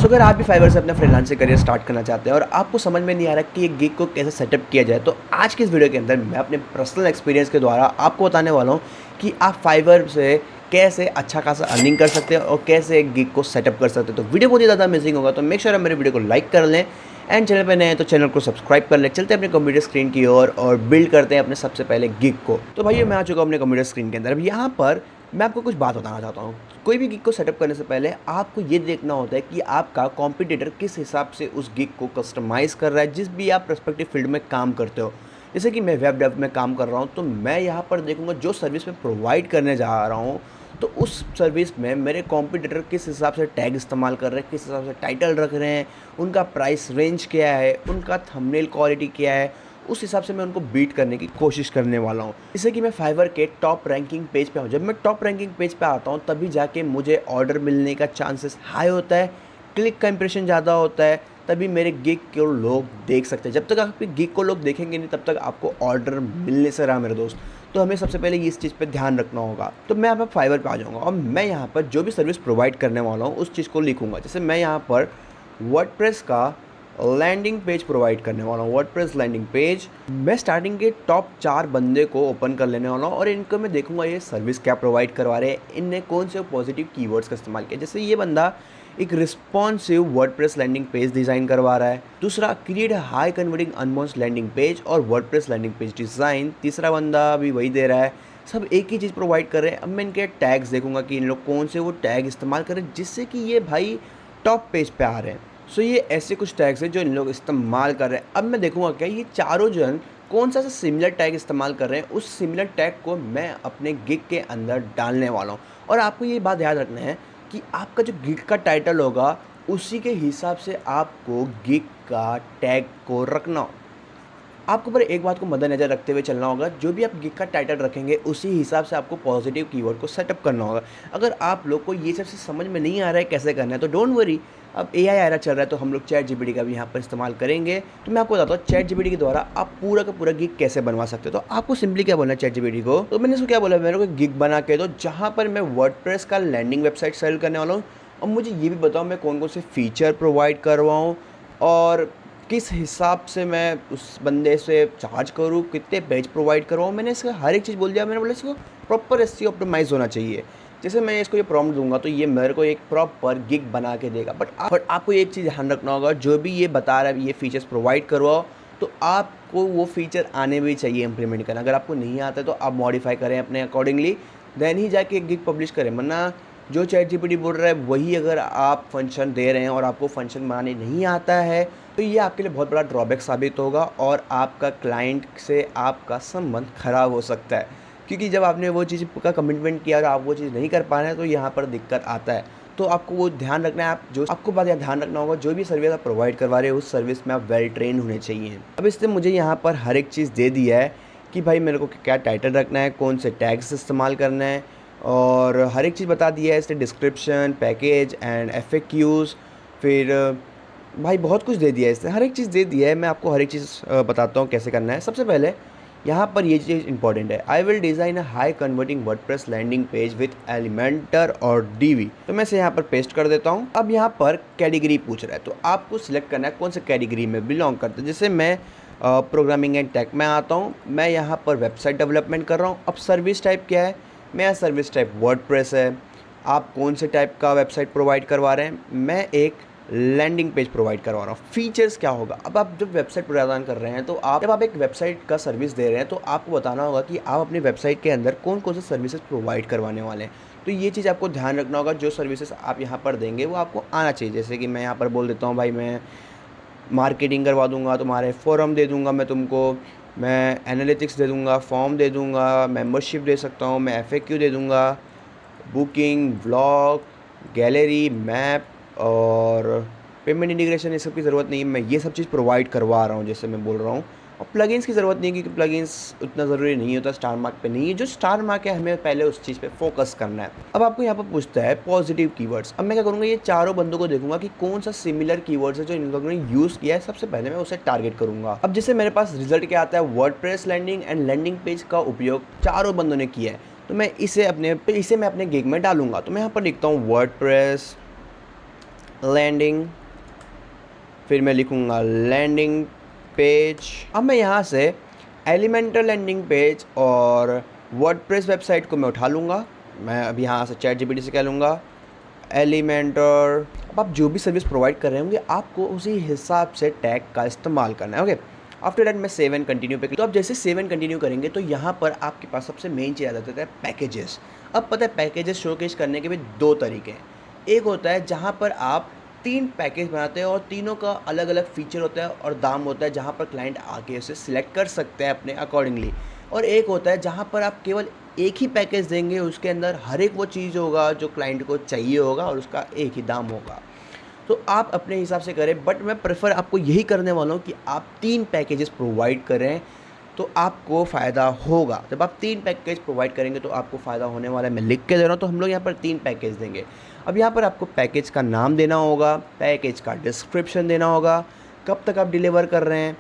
सो अगर आप भी फाइवर से अपना फ्रीलांसिंग करियर स्टार्ट करना चाहते हैं और आपको समझ में नहीं आ रहा कि ये गिग को कैसे सेटअप किया जाए, तो आज की इस वीडियो के अंदर मैं अपने पर्सनल एक्सपीरियंस के द्वारा आपको बताने वाला हूँ कि आप फाइवर से कैसे अच्छा खासा अर्निंग कर सकते हैं और कैसे एक गिग को सेटअप कर सकते हैं। तो वीडियो बहुत ही ज़्यादा अमेजिंग होगा, तो मेक श्योर आप मेरे वीडियो को लाइक कर लें एंड चैनल पर नए हैं तो चैनल को सब्सक्राइब कर लें। चलते हैं अपने कंप्यूटर स्क्रीन की ओर और बिल्ड करते हैं अपने सबसे पहले गिग को। तो भाई मैं आ चुका हूँ अपने कंप्यूटर स्क्रीन के अंदर। अब यहाँ पर मैं आपको कुछ बात बताना चाहता हूँ। कोई भी गिग को सेटअप करने से पहले आपको ये देखना होता है कि आपका कॉम्पिटिटर किस हिसाब से उस गिग को कस्टमाइज़ कर रहा है, जिस भी आप रेस्पेक्टिव फील्ड में काम करते हो। जैसे कि मैं वेब डेव में काम कर रहा हूँ, तो मैं यहाँ पर देखूँगा जो सर्विस मैं प्रोवाइड करने जा रहा हूँ, तो उस सर्विस में मेरे कॉम्पिटिटर किस हिसाब से टैग इस्तेमाल कर रहे हैं, किस हिसाब से टाइटल रख रहे हैं, उनका प्राइस रेंज क्या है, उनका थंबनेल क्वालिटी क्या है, उस हिसाब से मैं उनको बीट करने की कोशिश करने वाला हूँ। जैसे कि मैं फाइवर के टॉप रैंकिंग पेज पे हूँ। जब मैं टॉप रैंकिंग पेज पे आता हूँ तभी जाके मुझे ऑर्डर मिलने का चांसेस हाई होता है, क्लिक का इंप्रेशन ज़्यादा होता है, तभी मेरे गिग को लोग देख सकते हैं। जब तक आपके गिग को लोग देखेंगे नहीं तब तक आपको ऑर्डर मिलने से रहा मेरे दोस्त। तो हमें सबसे पहले इस चीज़ पे ध्यान रखना होगा। तो मैं यहाँ पर फाइवर पे आ जाऊँगा और मैं यहाँ पर जो भी सर्विस प्रोवाइड करने वाला हूँ उस चीज़ को लिखूँगा। जैसे मैं यहाँ पर वर्डप्रेस का लैंडिंग पेज प्रोवाइड करने वाला हूँ। वर्डप्रेस लैंडिंग पेज मैं स्टार्टिंग के टॉप 4 बंदे को ओपन कर लेने वाला हूँ और इनको मैं देखूंगा ये सर्विस क्या प्रोवाइड करवा रहे हैं, इनने कौन से पॉजिटिव कीवर्ड्स का इस्तेमाल किया। जैसे ये बंदा एक responsive WordPress landing page design करवा रहा है, दूसरा create high converting Unbounce landing page और वर्डप्रेस लैंडिंग पेज डिज़ाइन, तीसरा बंदा भी वही दे रहा है। सब एक ही चीज़ प्रोवाइड कर रहे हैं। अब मैं इनके टैग्स देखूंगा कि इन लोग कौन से वो टैग इस्तेमाल कर रहे हैं जिससे कि ये भाई टॉप पेज पे आ रहे हैं। सो ये ऐसे कुछ टैग्स हैं जो इन लोग इस्तेमाल कर रहे हैं। अब मैं देखूंगा क्या ये चारों जन कौन सा सिमिलर टैग इस्तेमाल कर रहे हैं, उस सिमिलर टैग को मैं अपने गिग के अंदर डालने वाला हूँ। और आपको ये बात याद रखना है कि आपका जो गिग का टाइटल होगा उसी के हिसाब से आपको गिग का टैग को रखना हो। आपको पर एक बात को मद्देनज़र रखते हुए चलना होगा, जो भी आप गिग का टाइटल रखेंगे उसी हिसाब से आपको पॉजिटिव कीवर्ड को सेटअप करना होगा। अगर आप लोग को ये सब से समझ में नहीं आ रहा है कैसे करना है तो डोंट वरी, अब एआई एरा चल रहा है तो हम लोग चैट जीपीटी का भी यहाँ पर इस्तेमाल करेंगे। तो मैं आपको बताता हूँ चैट जीपीटी के द्वारा आप पूरा का पूरा गिग कैसे बनवा सकते हो। तो आपको सिंपली क्या बोलना है चैट जीपीटी को, तो मैंने इसको क्या बोला, मेरे को गिग बना के दो जहाँ पर मैं वर्डप्रेस का लैंडिंग वेबसाइट सेल करने वाला हूँ और मुझे ये भी बताओ मैं कौन कौन से फीचर प्रोवाइड करवाऊँ और किस हिसाब से मैं उस बंदे से चार्ज करूँ, कितने पेज प्रोवाइड करवाऊँ। मैंने इसका हर एक चीज़ बोल दिया। मैंने बोला इसको प्रॉपर एसईओ ऑप्टिमाइज़ होना चाहिए। जैसे मैं इसको ये प्रॉम्प्ट दूंगा तो ये मेरे को एक प्रॉपर गिग बना के देगा। बट आपको एक चीज़ ध्यान रखना होगा, जो भी ये बता रहा है ये फीचर्स प्रोवाइड करवाओ तो आपको वो फीचर आने भी चाहिए इम्प्लीमेंट करना। अगर आपको नहीं आता है तो आप मॉडिफाई करें अपने अकॉर्डिंगली, देन ही जाके गिग पब्लिश करें। वरना जो चैट जीपीटी बोल रहा है वही अगर आप फंक्शन दे रहे हैं और आपको फंक्शन बनाने नहीं आता है तो ये आपके लिए बहुत बड़ा ड्रॉबैक साबित होगा और आपका क्लाइंट से आपका संबंध खराब हो सकता है। क्योंकि जब आपने वो चीज़ का कमिटमेंट किया और आप वो चीज़ नहीं कर पा रहे हैं तो यहाँ पर दिक्कत आता है। तो आपको वो ध्यान रखना है। आप जो आपको बात यहाँ ध्यान रखना होगा, जो भी सर्विस आप प्रोवाइड करवा रहे हो उस सर्विस में आप वेल ट्रेन होने चाहिए। अब इसने मुझे यहाँ पर हर एक चीज़ दे दिया है कि भाई मेरे को क्या टाइटल रखना है, कौन से टैग्स इस्तेमाल करना है और हर एक चीज़ बता दिया है इसने, डिस्क्रिप्शन, पैकेज एंड एफएक्यूज़, फिर भाई बहुत कुछ दे दिया है इसने, हर एक चीज़ दे दिया है। मैं आपको हर एक चीज़ बताता हूँ कैसे करना है। सबसे पहले यहाँ पर ये चीज़ इंपॉर्टेंट है, I will design a high converting WordPress landing page with Elementor और डीवी। तो मैं इसे यहाँ पर पेस्ट कर देता हूँ। अब यहाँ पर कैटेगरी पूछ रहा है तो आपको सिलेक्ट करना है कौन से कैटेगरी में बिलोंग करते हैं। जैसे मैं प्रोग्रामिंग एंड टेक में आता हूँ, मैं यहाँ पर वेबसाइट डेवलपमेंट कर रहा हूँ। अब सर्विस टाइप क्या है, मेरा सर्विस टाइप वर्डप्रेस है। आप कौन से टाइप का वेबसाइट प्रोवाइड करवा रहे हैं, मैं एक लैंडिंग पेज प्रोवाइड करवा रहा हूँ। फीचर्स क्या होगा, अब आप जब वेबसाइट प्रदान कर रहे हैं तो जब आप एक वेबसाइट का सर्विस दे रहे हैं तो आपको बताना होगा कि आप अपनी वेबसाइट के अंदर कौन कौन से सर्विसेज प्रोवाइड करवाने वाले हैं। तो ये चीज़ आपको ध्यान रखना होगा, जो सर्विसेज आप यहाँ पर देंगे वो आपको आना चाहिए। जैसे कि मैं यहाँ पर बोल देता हूँ भाई मैं मार्केटिंग करवा दूंगा, तुम्हारे फोरम दे दूंगा मैं तुमको, मैं एनालिटिक्स दे दूंगा, फॉर्म दे दूंगा, मेंबरशिप दे सकता हूँ, मैं एफएक्यू दे दूंगा, बुकिंग, व्लॉग, गैलरी, मैप और पेमेंट इंटीग्रेशन, ये सब की ज़रूरत नहीं है। मैं ये सब चीज़ प्रोवाइड करवा रहा हूँ जैसे मैं बोल रहा हूँ। और प्लगइन्स की ज़रूरत नहीं है क्योंकि प्लगइन्स उतना ज़रूरी नहीं होता, स्टार मार्क पे नहीं है। जो स्टार मार्क है हमें पहले उस चीज़ पे फोकस करना है। अब आपको यहाँ पर पूछता है पॉजिटिव कीवर्ड्स। अब मैं क्या करूँगा, ये चारों बंदों को देखूंगा कि कौन सा सिमिलर कीवर्ड्स है जो इन लोगों ने यूज़ किया है, सबसे पहले मैं उसे टारगेट करूँगा। अब जैसे मेरे पास रिजल्ट क्या आता है, WordPress landing and landing page का उपयोग चारों बंदों ने किया है, तो मैं इसे मैं अपने गिग में डालूंगा। तो मैं यहाँ पर लिखता हूँ वर्डप्रेस लैंडिंग, फिर मैं लिखूँगा लैंडिंग पेज। अब मैं यहाँ से एलिमेंटर लैंडिंग पेज और वर्डप्रेस वेबसाइट को मैं उठा लूँगा। मैं अब यहाँ से ChatGPT से कह लूँगा एलिमेंटर। अब आप जो भी सर्विस प्रोवाइड कर रहे होंगे आपको उसी हिसाब से टैग का इस्तेमाल करना है। ओके, आफ्टर दैट मैं सेव एंड कंटिन्यू पे, तो अब जैसे सेव एंड कंटिन्यू करेंगे तो यहाँ पर आपके पास सबसे मेन चीज़ आ जाता है पैकेजेस। अब पता है पैकेजेस शोकेस करने के भी दो तरीके हैं। एक होता है जहाँ पर आप 3 पैकेज बनाते हैं और तीनों का अलग अलग फीचर होता है और दाम होता है, जहाँ पर क्लाइंट आके उसे सिलेक्ट कर सकते हैं अपने अकॉर्डिंगली। और एक होता है जहाँ पर आप केवल एक ही पैकेज देंगे, उसके अंदर हर एक वो चीज़ होगा जो क्लाइंट को चाहिए होगा और उसका एक ही दाम होगा। तो आप अपने हिसाब से करें, बट मैं प्रेफर आपको यही करने वाला हूँ कि आप 3 पैकेजेस प्रोवाइड करें तो आपको फ़ायदा होगा। जब आप 3 पैकेज प्रोवाइड करेंगे तो आपको फ़ायदा होने वाला है। मैं लिख के दे रहा हूँ, तो हम लोग यहाँ पर 3 पैकेज देंगे। अब यहाँ पर आपको पैकेज का नाम देना होगा, पैकेज का डिस्क्रिप्शन देना होगा, कब तक आप डिलीवर कर रहे हैं,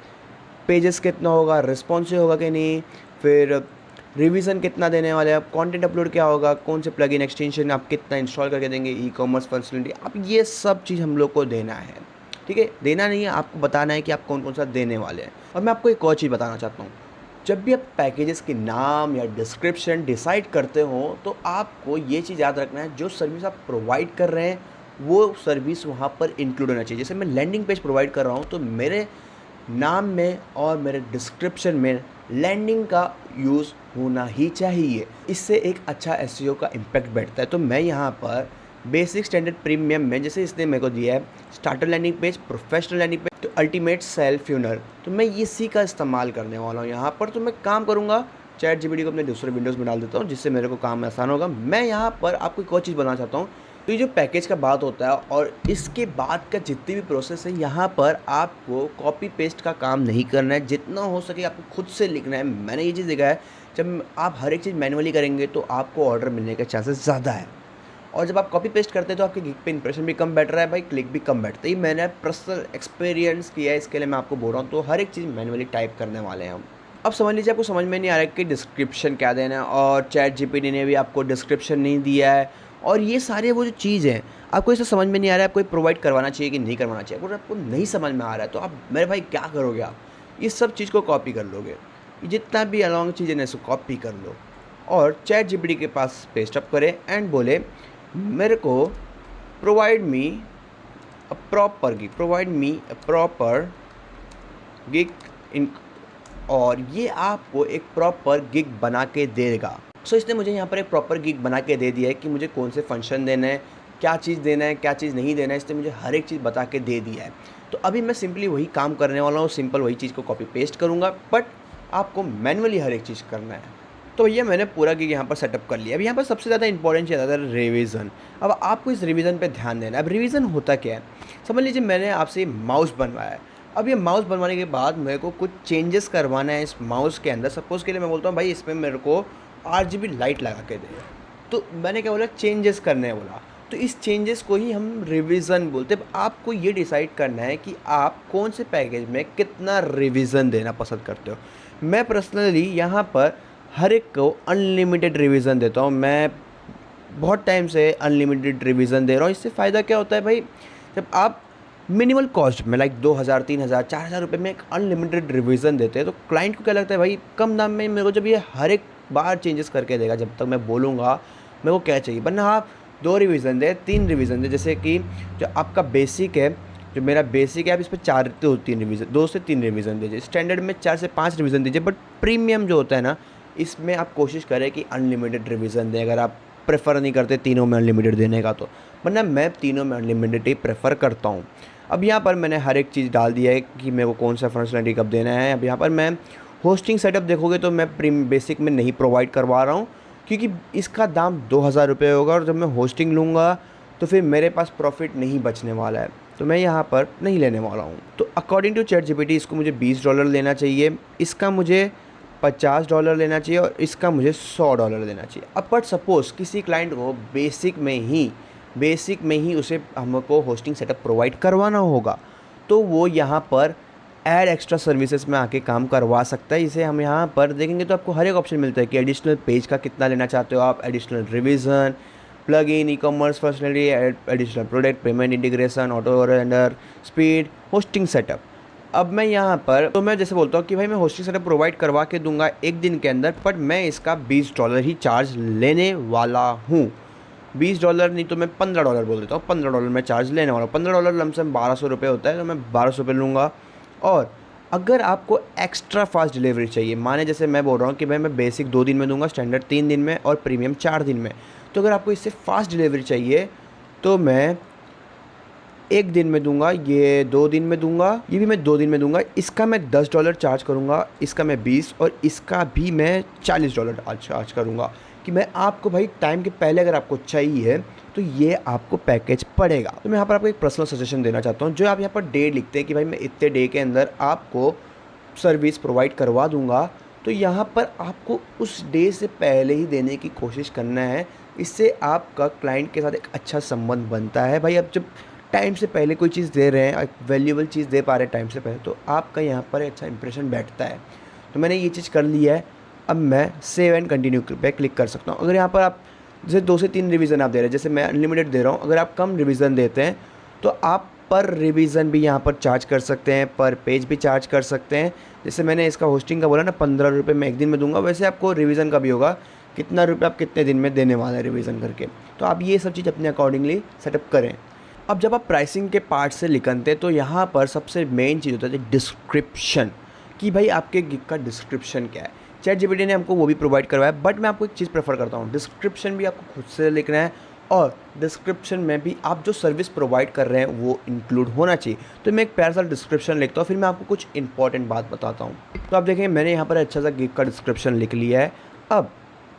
पेजेस कितना होगा, रिस्पॉन्सिव होगा कि नहीं, फिर रिवीजन कितना देने वाले हैं आप, कंटेंट अपलोड क्या होगा, कौन से प्लगइन एक्सटेंशन आप कितना इंस्टॉल करके देंगे, ई-कॉमर्स फंक्शनलिटी, आप ये सब चीज़ हम लोग को देना है। ठीक है, देना नहीं है, आपको बताना है कि आप कौन कौन सा देने वाले हैं। और मैं आपको एक और चीज़ बताना चाहता हूँ, जब भी आप पैकेजेस के नाम या डिस्क्रिप्शन डिसाइड करते हो तो आपको ये चीज़ याद रखना है, जो सर्विस आप प्रोवाइड कर रहे हैं वो सर्विस वहाँ पर इंक्लूड होना चाहिए। जैसे मैं लैंडिंग पेज प्रोवाइड कर रहा हूँ तो मेरे नाम में और मेरे डिस्क्रिप्शन में लैंडिंग का यूज़ होना ही चाहिए। इससे एक अच्छा एसईओ का इम्पैक्ट बैठता है। तो मैं यहाँ पर बेसिक, स्टैंडर्ड, प्रीमियम में, जैसे इसने मेरे को दिया है starter landing page, professional landing page, तो अल्टीमेट सेल फ्यूनर, तो मैं इसी का इस्तेमाल करने वाला हूँ यहाँ पर। तो मैं काम करूँगा, ChatGPT को अपने दूसरे विंडोज़ में डाल देता हूँ जिससे मेरे को काम आसान होगा। मैं यहाँ पर आपको एक और चीज़ बताना चाहता हूँ, तो ये जो पैकेज का बात होता है और इसके बाद का जितनी भी प्रोसेस है, यहाँ पर आपको कॉपी पेस्ट का काम नहीं करना है। जितना हो सके आपको खुद से लिखना है। मैंने ये चीज़ देखा है, जब आप हर एक चीज़ मैनुअली करेंगे तो आपको ऑर्डर मिलने के चांसेस ज़्यादा है, और जब आप कॉपी पेस्ट करते हैं तो आपके गिग पे इंप्रेशन भी कम बैठ रहा है भाई, क्लिक भी कम बैठते ही। मैंने पर्सनल एक्सपीरियंस किया है, इसके लिए मैं आपको बोल रहा हूँ। तो हर एक चीज़ मैनुअली टाइप करने वाले हैं हम। अब समझ लीजिए आपको समझ में नहीं आ रहा है कि डिस्क्रिप्शन क्या देना है, और ChatGPT ने भी आपको डिस्क्रिप्शन नहीं दिया है, और ये सारे वो जो चीज़ हैं आपको इसे समझ में नहीं आ रहा है, आपको प्रोवाइड करवाना चाहिए कि नहीं करवाना चाहिए। अगर आपको नहीं समझ में आ रहा है तो आप मेरे भाई क्या करोगे, आप इस सब चीज़ को कॉपी कर लोगे, जितना भी अलॉन्ग चीज़ें ना इसको कॉपी कर लो और ChatGPT के पास पेस्ट अप करें एंड बोले मेरे को provide me a proper gig in, और ये आपको एक प्रॉपर गिग बना के देगा। सो इसने मुझे यहाँ पर एक प्रॉपर गिग बना के दे दिया है कि मुझे कौन से फंक्शन देना है, क्या चीज़ देना है, क्या चीज़ नहीं देना है। इसने मुझे हर एक चीज़ बता के दे दिया है। तो अभी मैं सिंपली वही काम करने वाला हूँ, सिंपल वही चीज़ को कॉपी पेस्ट करूँगा, बट आपको मैनुअली हर एक चीज़ करना है। तो भैया मैंने पूरा गिग यहाँ पर सेटअप कर लिया। अब यहाँ पर सबसे ज़्यादा इंपॉर्टेंट चीज़ आता है रिवीजन। अब आपको इस रिवीजन पे ध्यान देना है। अब रिवीजन होता क्या है, समझ लीजिए मैंने आपसे माउस बनवाया है। अब ये माउस बनवाने के बाद मेरे को कुछ चेंजेस करवाना है इस माउस के अंदर। सपोज़ के लिए मैं बोलता हूँ भाई इसमें मेरे को RGB लाइट लगा के दे, तो मैंने क्या बोला, चेंजेस करने बोला। तो इस चेंजेस को ही हम रिवीजन बोलते हैं। आपको ये डिसाइड करना है कि आप कौन से पैकेज में कितना रिवीजन देना पसंद करते हो। मैं पर्सनली यहाँ पर हर एक को अनलिमिटेड रिवीजन देता हूँ। मैं बहुत टाइम से अनलिमिटेड रिवीजन दे रहा हूँ। इससे फ़ायदा क्या होता है भाई, जब आप मिनिमल कॉस्ट में लाइक 2000, 3000, 4000 रुपये में एक अनलिमिटेड रिवीजन देते हैं तो क्लाइंट को क्या लगता है भाई, कम दाम में मेरे को जब ये हर एक बार चेंजेस करके देगा, जब तक मैं बोलूँगा मेरे को क्या चाहिए। वरना आप 2 रिवीजन दे, 3 रिवीजन दे। जैसे कि जो आपका बेसिक है, जो मेरा बेसिक है, आप इस पर 4 से 3 रिवीजन, 2 से 3 रिवीजन दीजिए। स्टैंडर्ड में 4 से 5 रिवीजन दीजिए। बट प्रीमियम जो होता है ना, इसमें आप कोशिश करें कि अनलिमिटेड रिवीजन दें, अगर आप प्रेफर नहीं करते तीनों में अनलिमिटेड देने का तो। वरना मैं तीनों में अनलिमिटेड ही प्रेफर करता हूँ। अब यहाँ पर मैंने हर एक चीज़ डाल दिया है कि मेरे को कौन सा फंक्शनलिटी कब देना है। अब यहाँ पर मैं होस्टिंग सेटअप देखोगे तो मैं बेसिक में नहीं प्रोवाइड करवा रहा हूँ, क्योंकि इसका दाम 2000 रुपये होगा, और जब मैं होस्टिंग लूँगा तो फिर मेरे पास प्रॉफिट नहीं बचने वाला है, तो मैं यहाँ पर नहीं लेने वाला हूँ। तो अकॉर्डिंग टू ChatGPT इसको मुझे $20 लेना चाहिए, इसका मुझे $50 लेना चाहिए, और इसका मुझे $100 लेना चाहिए। अब बट सपोज़ किसी क्लाइंट को बेसिक में ही उसे हमको होस्टिंग सेटअप प्रोवाइड करवाना होगा, तो वो यहाँ पर ऐड एक्स्ट्रा सर्विसेज में आके काम करवा सकता है। इसे हम यहाँ पर देखेंगे तो आपको हर एक ऑप्शन मिलता है कि एडिशनल पेज का कितना लेना चाहते हो आप, additional revision, plug in, e commerce functionality, additional product, payment integration, auto render, speed, hosting setup. अब मैं यहाँ पर तो मैं जैसे बोलता हूँ कि भाई मैं होस्टिंग सेटअप प्रोवाइड करवा के दूंगा एक दिन के अंदर, बट मैं इसका $20 ही चार्ज लेने वाला हूँ। $20 नहीं तो मैं $15 बोल देता हूँ, $15 मैं चार्ज लेने वाला हूँ। $15 लमसम ₹1200 होता है, तो मैं ₹1200 लूँगा। और अगर आपको एक्स्ट्रा फास्ट डिलीवरी चाहिए, माने जैसे मैं बोल रहा हूँ कि भाई मैं बेसिक 2 दिन में दूंगा, स्टैंडर्ड 3 दिन में और प्रीमियम 4 दिन में, तो अगर आपको इससे फास्ट डिलीवरी चाहिए तो मैं 1 दिन में दूंगा, ये 2 दिन में दूंगा, ये भी मैं 2 दिन में दूंगा। इसका मैं $10 चार्ज करूंगा, इसका मैं 20 और इसका भी मैं $40 चार्ज करूंगा कि मैं आपको भाई टाइम के पहले अगर आपको चाहिए तो ये आपको पैकेज पड़ेगा। तो मैं यहाँ पर आपको एक पर्सनल सजेशन देना चाहता हूँ, जो आप यहाँ पर डे लिखते हैं कि भाई मैं इतने डे के अंदर आपको सर्विस प्रोवाइड करवा दूंगा, तो यहाँ पर आपको उस डे से पहले ही देने की कोशिश करना है। इससे आपका क्लाइंट के साथ एक अच्छा संबंध बनता है। भाई आप जब टाइम से पहले कोई चीज़ दे रहे हैं, एक वैल्यूएबल चीज़ दे पा रहे हैं टाइम से पहले, तो आपका यहाँ पर अच्छा इंप्रेशन बैठता है। तो मैंने ये चीज़ कर ली है। अब मैं सेव एंड कंटिन्यू पे क्लिक कर सकता हूँ। अगर यहाँ पर आप जैसे 2 से 3 रिवीजन आप दे रहे हैं, जैसे मैं अनलिमिटेड दे रहा हूँ, अगर आप कम रिवीजन देते हैं तो आप पर रिवीजन भी यहाँ पर चार्ज कर सकते हैं, पर पेज भी चार्ज कर सकते हैं। जैसे मैंने इसका होस्टिंग का बोला ना, ₹15 मैं एक दिन में दूंगा, वैसे आपको रिवीजन का भी होगा, कितना रुपये आप कितने दिन में देने वाले हैं रिवीजन करके। तो आप ये सब चीज़ अपने अकॉर्डिंगली सेटअप करें। अब जब आप प्राइसिंग के पार्ट से निकलते हैं तो यहाँ पर सबसे मेन चीज़ होता है डिस्क्रिप्शन, कि भाई आपके गिग का डिस्क्रिप्शन क्या है। ChatGPT ने हमको वो भी प्रोवाइड करवाया, बट मैं आपको एक चीज़ प्रेफर करता हूँ, डिस्क्रिप्शन भी आपको खुद से लिखना है और डिस्क्रिप्शन में भी आप जो सर्विस प्रोवाइड कर रहे हैं वो इंक्लूड होना चाहिए। तो मैं एक प्यारा सा डिस्क्रिप्शन लिखता हूँ, फिर मैं आपको कुछ इंपॉर्टेंट बात बताता हूँ। तो आप देखें मैंने यहाँ पर अच्छा सा गिग का डिस्क्रिप्शन लिख लिया है। अब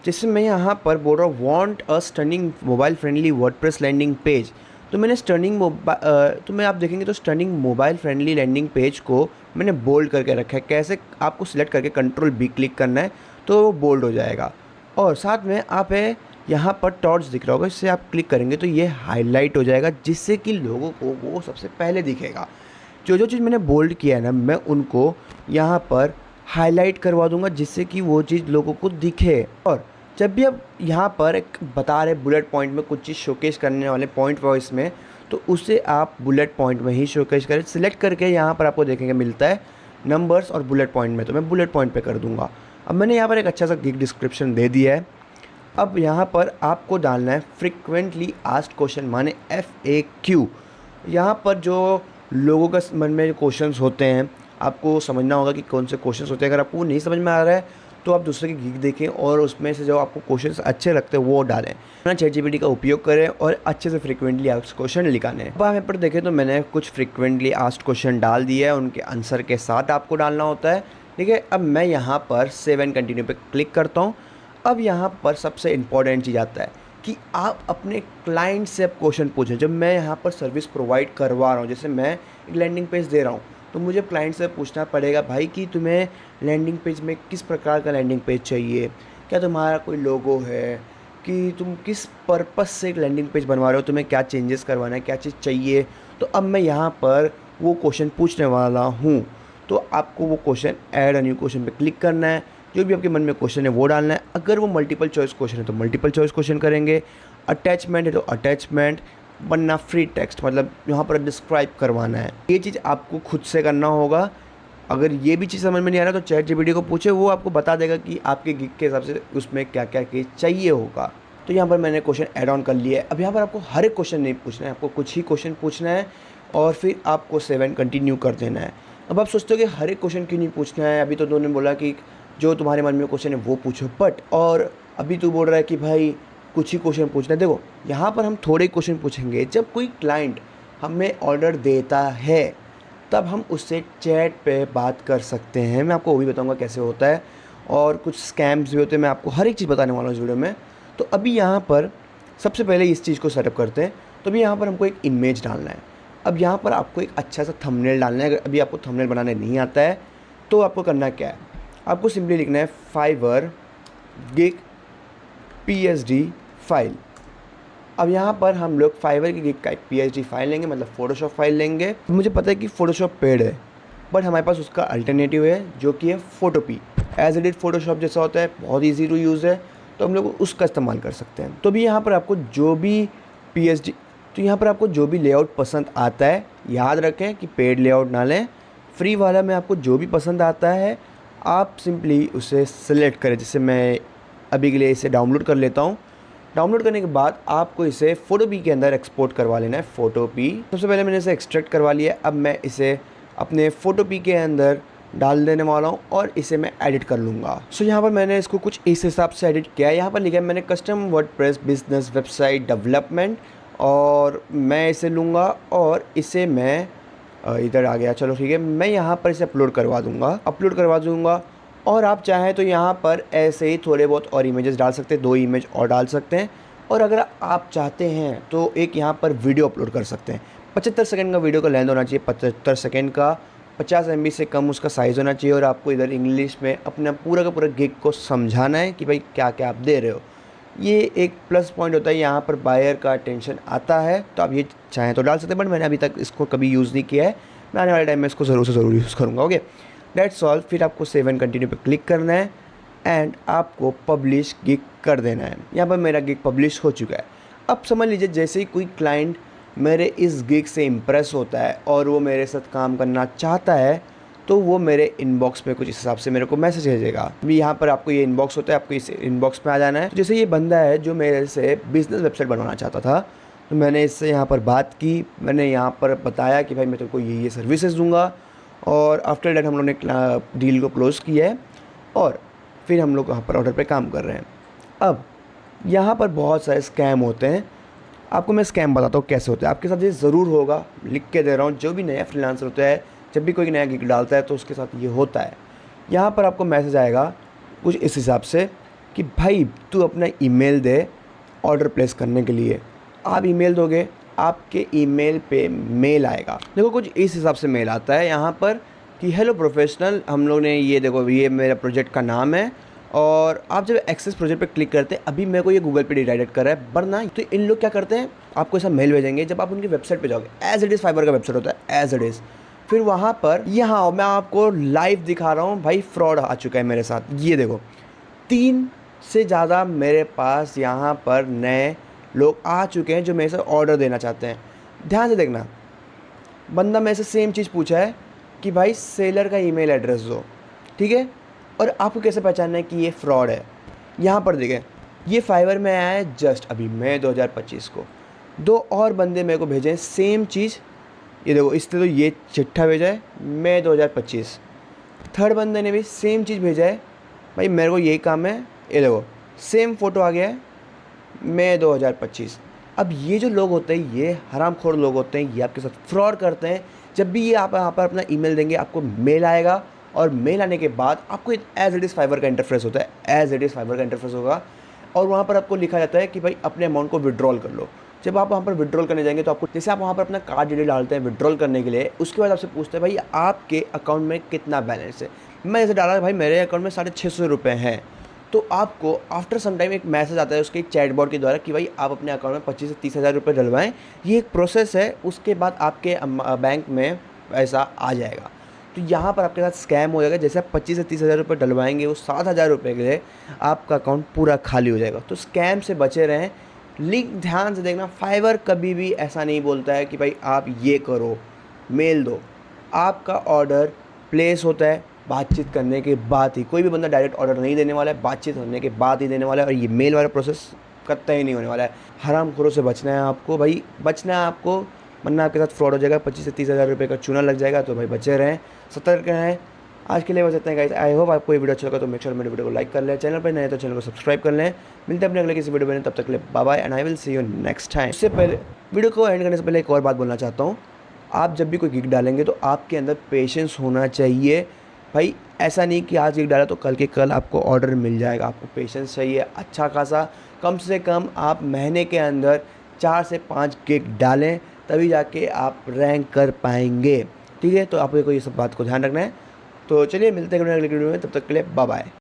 जैसे मैं यहाँ पर बोल रहा हूँ want a stunning mobile friendly WordPress landing page, तो मैंने तो मैं आप देखेंगे तो stunning mobile friendly landing page को मैंने बोल्ड करके रखा है। कैसे, आपको सिलेक्ट करके Ctrl+B क्लिक करना है तो वो बोल्ड हो जाएगा। और साथ में आप यहाँ पर टॉर्च दिख रहा होगा, इससे आप क्लिक करेंगे तो ये हाईलाइट हो जाएगा, जिससे कि लोगों को वो सबसे पहले दिखेगा। जो चीज़ मैंने बोल्ड किया है ना, मैं उनको यहाँ पर हाईलाइट करवा दूंगा, जिससे कि वो चीज़ लोगों को दिखे। और जब भी आप यहाँ पर एक बता रहे बुलेट पॉइंट में कुछ चीज़ शोकेस करने वाले पॉइंट वॉइस में, तो उसे आप बुलेट पॉइंट में ही शोकेस करें। सिलेक्ट करके यहाँ पर आपको देखेंगे मिलता है नंबर्स और बुलेट पॉइंट में, तो मैं बुलेट पॉइंट पे कर दूंगा। अब मैंने यहाँ पर एक अच्छा सा गिग डिस्क्रिप्शन दे दिया है। अब यहाँ पर आपको डालना है फ्रिक्वेंटली आस्क्ड क्वेश्चन, माने FAQ। यहाँ पर जो लोगों का मन में क्वेश्चन होते हैं, आपको समझना होगा कि कौन से क्वेश्चन होते हैं। अगर आपको नहीं समझ में आ रहा है तो आप दूसरे की गिग देखें और उसमें से जो आपको क्वेश्चंस अच्छे लगते हैं वो डालें। ना ChatGPT का उपयोग करें और अच्छे से फ्रिक्वेंटली आस्क्ड क्वेश्चन लिखाने हैं। अब आप यहाँ पर देखें तो मैंने कुछ फ्रिक्वेंटली आस्क्ड क्वेश्चन डाल दिए है, उनके आंसर के साथ आपको डालना होता है। ठीक है, अब मैं यहाँ पर सेव एंड कंटिन्यू पे क्लिक करता हूँ। अब यहाँ पर सबसे इम्पॉर्टेंट चीज़ आता है कि आप अपने क्लाइंट से अब क्वेश्चन पूछें। जब मैं यहाँ पर सर्विस प्रोवाइड करवा रहा हूँ, जैसे मैं एक लैंडिंग पेज दे रहा हूँ, तो मुझे क्लाइंट से पूछना पड़ेगा भाई कि तुम्हें लैंडिंग पेज में किस प्रकार का लैंडिंग पेज चाहिए, क्या तुम्हारा कोई लोगो है, कि तुम किस पर्पस से एक लैंडिंग पेज बनवा रहे हो, तुम्हें क्या चेंजेस करवाना है, क्या चीज़ चाहिए। तो अब मैं यहाँ पर वो क्वेश्चन पूछने वाला हूँ। तो आपको वो question add a new question पे क्लिक करना है, जो भी आपके मन में क्वेश्चन है वो डालना है। अगर वो मल्टीपल चॉइस क्वेश्चन है तो मल्टीपल चॉइस क्वेश्चन करेंगे, अटैचमेंट है तो अटैचमेंट, वरना फ्री टेक्स्ट मतलब यहाँ पर डिस्क्राइब करवाना है। ये चीज़ आपको खुद से करना होगा। अगर ये भी चीज़ समझ में नहीं आ रहा तो ChatGPT को पूछे, वो आपको बता देगा कि आपके गिग के हिसाब से उसमें क्या क्या चीज़ चाहिए होगा। तो यहाँ पर मैंने क्वेश्चन ऐड ऑन कर लिया है। अब यहाँ पर आपको हर एक क्वेश्चन नहीं पूछना है, आपको कुछ ही क्वेश्चन पूछना है और फिर आपको सेव एंड कंटिन्यू कर देना है। अब आप सोचते हो कि हर एक क्वेश्चन क्यों नहीं पूछना है, अभी तो दोनों ने बोला कि जो तुम्हारे मन में क्वेश्चन है वो पूछो, बट और अभी तू बोल रहा है कि भाई कुछ ही क्वेश्चन पूछना है। देखो यहाँ पर हम थोड़े क्वेश्चन पूछेंगे। जब कोई क्लाइंट हमें ऑर्डर देता है तब हम उससे चैट पे बात कर सकते हैं। मैं आपको वो भी बताऊंगा कैसे होता है, और कुछ स्कैम्स भी होते हैं, मैं आपको हर एक चीज़ बताने वाला हूँ इस वीडियो में। तो अभी यहाँ पर सबसे पहले इस चीज़ को सेटअप करते हैं। तो अभी यहाँ पर हमको एक इमेज डालना है। अब यहाँ पर आपको एक अच्छा सा थंबनेल डालना है। अगर अभी आपको थंबनेल बनाने नहीं आता है तो आपको करना क्या है, आपको सिंपली लिखना है फाइवर गिग PSD फाइल। अब यहाँ पर हम लोग फाइवर की गिग का एक PSD फाइल लेंगे, मतलब फोटोशॉप फाइल लेंगे। मुझे पता है कि फोटोशॉप पेड है, बट हमारे पास उसका अल्टरनेटिव है जो कि है फोटोपी। एज इट इज फोटोशॉप जैसा होता है, बहुत ईजी टू यूज़ है। तो हम लोग उसका इस्तेमाल कर सकते हैं। तो भी यहाँ पर आपको जो भी पीएचडी तो यहाँ पर आपको जो भी लेआउट पसंद आता है, याद रखें कि पेड लेआउट ना लें, फ्री वाला में आपको जो भी पसंद आता है आप सिंपली उसे सिलेक्ट करें। जैसे मैं अभी के लिए इसे डाउनलोड कर लेता हूँ। डाउनलोड करने के बाद आपको इसे फ़ोटोपी के अंदर एक्सपोर्ट करवा लेना है। फ़ोटोपी सबसे पहले मैंने इसे एक्सट्रैक्ट करवा लिया है। अब मैं इसे अपने फ़ोटोपी के अंदर डाल देने वाला हूँ और इसे मैं एडिट कर लूँगा। सो यहाँ पर मैंने इसको कुछ इस हिसाब से एडिट किया है। यहाँ पर लिखा है मैंने custom WordPress business website development, और मैं इसे लूँगा और इसे मैं इधर आ गया, चलो ठीक है, मैं यहाँ पर इसे अपलोड करवा दूँगा। और आप चाहें तो यहाँ पर ऐसे ही थोड़े बहुत और इमेजेस डाल सकते हैं, 2 इमेज और डाल सकते हैं। और अगर आप चाहते हैं तो एक यहाँ पर वीडियो अपलोड कर सकते हैं। 75 सेकंड का वीडियो का लेंथ होना चाहिए, 75 सेकंड का, 50 MB से कम उसका साइज़ होना चाहिए। और आपको इधर इंग्लिश में अपना पूरा का पूरा गिग को समझाना है कि भाई क्या क्या आप दे रहे हो। ये एक प्लस पॉइंट होता है, यहाँ पर बायर का अटेंशन आता है। तो आप ये चाहें तो डाल सकते हैं, बट मैंने अभी तक इसको कभी यूज़ नहीं किया है। मैं आने वाले टाइम में इसको ज़रूर से ज़रूर यूज़ करूँगा। Okay, that's all. फिर आपको सेव एंड कंटिन्यू पे क्लिक करना है एंड आपको पब्लिश गिग कर देना है। यहाँ पर मेरा गिग पब्लिश हो चुका है। अब समझ लीजिए जैसे ही कोई क्लाइंट मेरे इस गिग से इम्प्रेस होता है और वो मेरे साथ काम करना चाहता है, तो वो मेरे इनबॉक्स में कुछ इस हिसाब से मेरे को मैसेज भेजेगा। अभी यहाँ पर आपको ये इनबॉक्स होता है, आपको इस इनबॉक्स में आ जाना है। तो जैसे ये बंदा है जो मेरे से बिज़नेस वेबसाइट बनवाना चाहता था, तो मैंने इससे यहाँ पर बात की, मैंने यहाँ पर बताया कि भाई मैं तेरे को ये सर्विसेज दूंगा, और आफ्टर दैट हम लोगों ने डील को क्लोज़ किया है और फिर हम लोग यहाँ पर ऑर्डर पे काम कर रहे हैं। अब यहाँ पर बहुत सारे स्कैम होते हैं। आपको मैं स्कैम बताता हूँ कैसे होते हैं। आपके साथ ये ज़रूर होगा, लिख के दे रहा हूँ। जो भी नया फ्रीलांसर होता है, जब भी कोई नया गिग डालता है तो उसके साथ ये होता है। यहाँ पर आपको मैसेज आएगा कुछ इस हिसाब से कि भाई तू अपना ईमेल दे ऑर्डर प्लेस करने के लिए। आप ईमेल दोगे, आपके ईमेल पे मेल आएगा। देखो कुछ इस हिसाब से मेल आता है यहाँ पर कि हेलो प्रोफेशनल, हम लोग ने ये देखो ये मेरा प्रोजेक्ट का नाम है, और आप जब एक्सेस प्रोजेक्ट पे क्लिक करते हैं, अभी मेरे को ये गूगल पे रिडायरेक्ट कर रहा है, वरना तो इन लोग क्या करते हैं आपको ऐसा मेल भेजेंगे। जब आप उनकी वेबसाइट पे जाओगे, एज इट इज़ फाइबर का वेबसाइट होता है एज इट इज़, फिर वहाँ पर यहाँ मैं आपको लाइव दिखा रहा हूँ भाई, फ्रॉड आ चुका है मेरे साथ। ये देखो 3 से ज़्यादा मेरे पास यहाँ पर नए लोग आ चुके हैं जो मेरे से ऑर्डर देना चाहते हैं। ध्यान से देखना, बंदा मेरे से सेम चीज़ पूछा है कि भाई सेलर का ईमेल एड्रेस दो, ठीक है। और आपको कैसे पहचानना है कि ये फ्रॉड है? यहाँ पर देखें, ये फाइवर में आया है जस्ट अभी मई 2025 को। 2 और बंदे मेरे को भेजे हैं सेम चीज़। ये देखो, इसने तो ये चिट्ठा भेजा है मई 2025। थर्ड बंदे ने भी सेम चीज़ भेजा है, भाई मेरे को यही काम है। ये देखो सेम फ़ोटो आ गया है मई 2025। अब ये जो लोग होते हैं, ये हरामखोर लोग होते हैं, ये आपके साथ फ्रॉड करते हैं। जब भी ये आप यहाँ पर अपना ईमेल देंगे, आपको मेल आएगा, और मेल आने के बाद आपको एज इट इज़ फाइबर का इंटरफेस होता है, एज इट इज़ फाइबर का इंटरफेस होगा, और वहाँ पर आपको लिखा जाता है कि भाई अपने अमाउंट को विड्रॉल कर लो। जब आप वहाँ पर विड्रॉल करने जाएंगे तो आपको, जैसे आप वहाँ पर अपना कार्ड डिटेल डालते हैं विड्रॉल करने के लिए, उसके बाद आपसे पूछते हैं भाई आपके अकाउंट में कितना बैलेंस है। मैं जैसे डाला भाई मेरे अकाउंट में 650 रुपये हैं, तो आपको आफ्टर सम टाइम एक मैसेज आता है उसके चैटबॉट के द्वारा कि भाई आप अपने अकाउंट में 25 से 30 हज़ार रुपये डलवाएँ। ये एक प्रोसेस है, उसके बाद आपके बैंक में पैसा आ जाएगा। तो यहाँ पर आपके साथ स्कैम हो जाएगा। जैसे आप 25 से 30 हज़ार रुपये डलवाएंगे, वो 7,000 रुपये के लिए आपका अकाउंट पूरा खाली हो जाएगा। तो स्कैम से बचे रहें। लिंक ध्यान से देखना, फाइवर कभी भी ऐसा नहीं बोलता है कि भाई आप ये करो, मेल दो। आपका ऑर्डर प्लेस होता है बातचीत करने के बाद ही। कोई भी बंदा डायरेक्ट ऑर्डर नहीं देने वाला है, बातचीत होने के बाद ही देने वाला है। और ये मेल वाला प्रोसेस कतई ही नहीं होने वाला है। हरामखोरों से बचना है आपको भाई, बचना है आपको, वरना आपके साथ फ्रॉड हो जाएगा। 25 से 30 हज़ार रुपये का चूना लग जाएगा। तो भाई बचे रहें, सतर्क रहें। आज के लिए बस इतना है गाइस। आई होप आपको ये वीडियो अच्छा लगा, तो मेक श्योर मेरे वीडियो को लाइक कर लें। चैनल पर नए तो चैनल को सब्सक्राइब कर लें। मिलते हैं अपने अगले किसी वीडियो में, तब तक के लिए bye bye and I will see you next time. इससे पहले, वीडियो को एंड करने से पहले एक और बात बोलना चाहता हूँ। आप जब भी कोई गिग डालेंगे तो आपके अंदर पेशेंस होना चाहिए भाई। ऐसा नहीं कि आज गिग डाला तो कल के कल आपको ऑर्डर मिल जाएगा। आपको पेशेंस चाहिए अच्छा खासा। कम से कम आप महीने के अंदर 4 से 5 गिग डालें, तभी जाके आप रैंक कर पाएंगे, ठीक है। तो आपको ये सब बात को ध्यान रखना है। तो चलिए मिलते हैं अगले वीडियो में, तब तक के लिए बाय बाय।